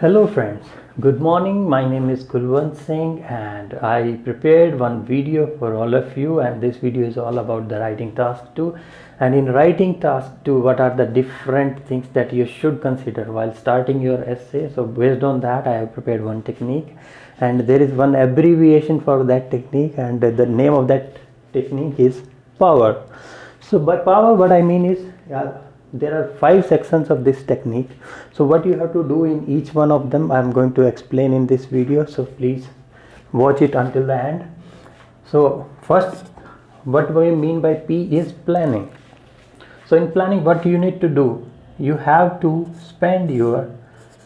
Hello friends, good morning. My name is Kulwant Singh and I prepared one video for all of you, and this video is all about the writing task 2. And in writing task 2, what are the different things that you should consider while starting your essay? So based on that, I have prepared one technique, and there is one abbreviation for that technique, and the name of that technique is power. So by power, what I mean is there are 5 sections of this technique. So what you have to do in each one of them, I am going to explain in this video, so please watch it until the end. So first, what we mean by P is planning. So in planning, what you need to do, you have to spend your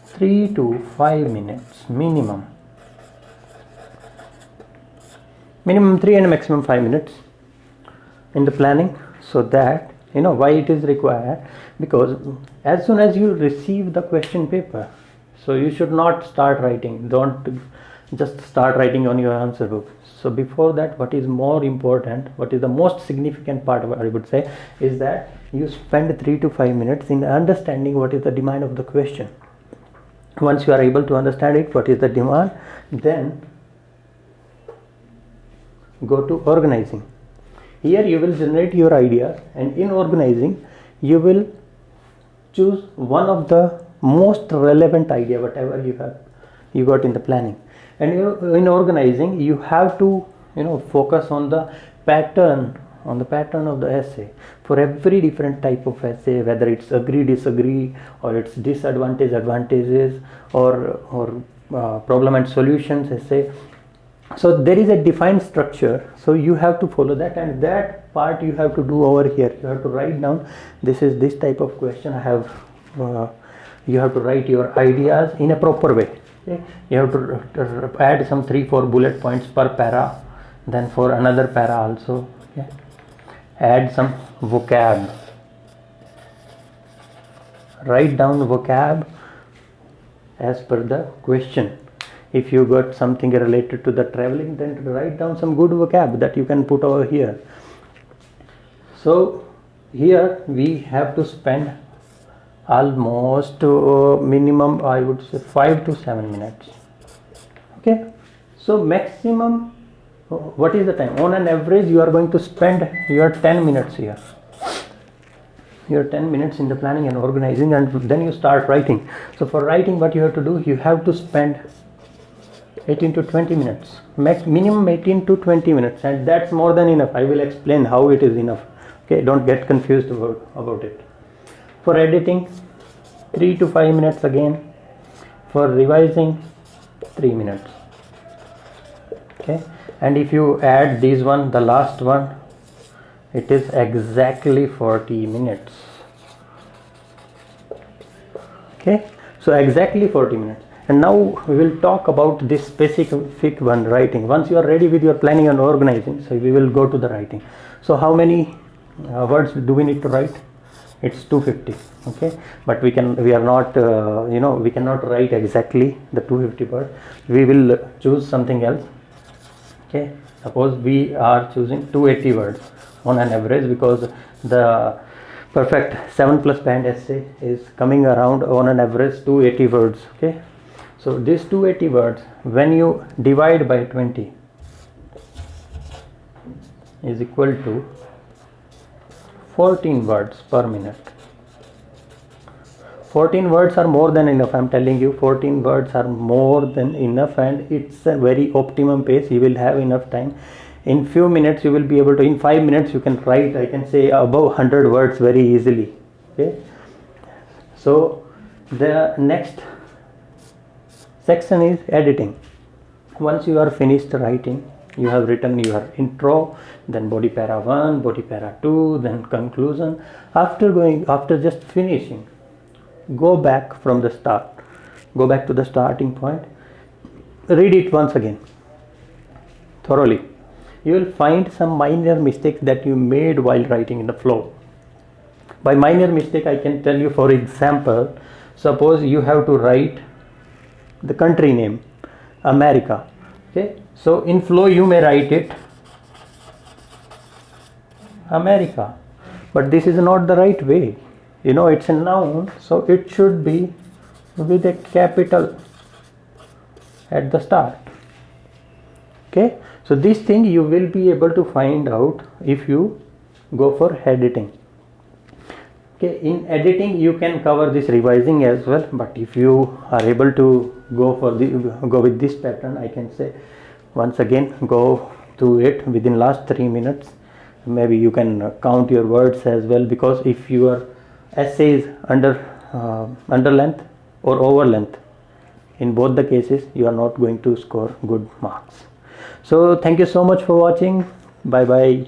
3 to 5 minutes minimum 3 and maximum 5 minutes in the planning. So that you know why it is required, because as soon as you receive the question paper, so you should not start writing. Don't just start writing on your answer book. So before that, what is more important, what is the most significant part of, I would say, is that you spend 3 to 5 minutes in understanding what is the demand of the question. Once you are able to understand it, what is the demand, then go to organizing. Here you will generate your ideas, and in organizing you will choose one of the most relevant idea, whatever you got in the planning. And in organizing, you have to focus on the pattern of the essay for every different type of essay, whether it's agree disagree, or it's disadvantage advantages, or problem and solutions essay. So there is a defined structure, so you have to follow that, and that part you have to do over here. You have to write down, this is this type of question I have. You have to write your ideas in a proper way. Okay? You have to add some 3-4 bullet points per para, then for another para also. Okay? Add some vocab. Write down vocab as per the question. If you got something related to the traveling, then write down some good vocab that you can put over here. So here we have to spend almost minimum, I would say, 5 to 7 minutes. Okay, so maximum, what is the time? On an average, you are going to spend your 10 minutes here. Your 10 minutes in the planning and organizing, and then you start writing. So for writing, what you have to do, you have to spend 18 to 20 minutes, minimum 18 to 20 minutes, and that's more than enough. I will explain how it is enough. Okay, don't get confused about it. For editing, 3 to 5 minutes again. For revising, 3 minutes. Okay, and if you add this one, the last one, it is exactly 40 minutes. Okay, so exactly 40 minutes. And now we will talk about this specific one, writing. Once you are ready with your planning and organizing, so we will go to the writing. So how many words do we need to write? It's 250. Okay, but we are not we cannot write exactly the 250 words. We will choose something else. Okay, suppose we are choosing 280 words on an average, because the perfect 7+ band essay is coming around on an average 280 words. Okay, so this 280 words, when you divide by 20, is equal to 14 words per minute. 14 words are more than enough. I'm telling you, 14 words are more than enough, and it's a very optimum pace. You will have enough time. In few minutes you will be able to, in 5 minutes you can write, I can say, above 100 words very easily. Okay, so the next section is editing. Once you are finished writing, you have written your intro, then body para 1, body para 2, then conclusion. After just finishing, go back from the start. Go back to the starting point. Read it once again thoroughly. You will find some minor mistakes that you made while writing in the flow. By minor mistake, I can tell you, for example, suppose you have to write the country name, America. Okay, so in flow you may write it America, but this is not the right way. It's a noun, so it should be with a capital at the start. Okay, so this thing you will be able to find out if you go for editing. Okay, in editing you can cover this revising as well, but if you are able to go with this pattern, I can say once again go through it within last 3 minutes. Maybe you can count your words as well, because if your essay is under length or over length, in both the cases you are not going to score good marks. So thank you so much for watching. Bye bye.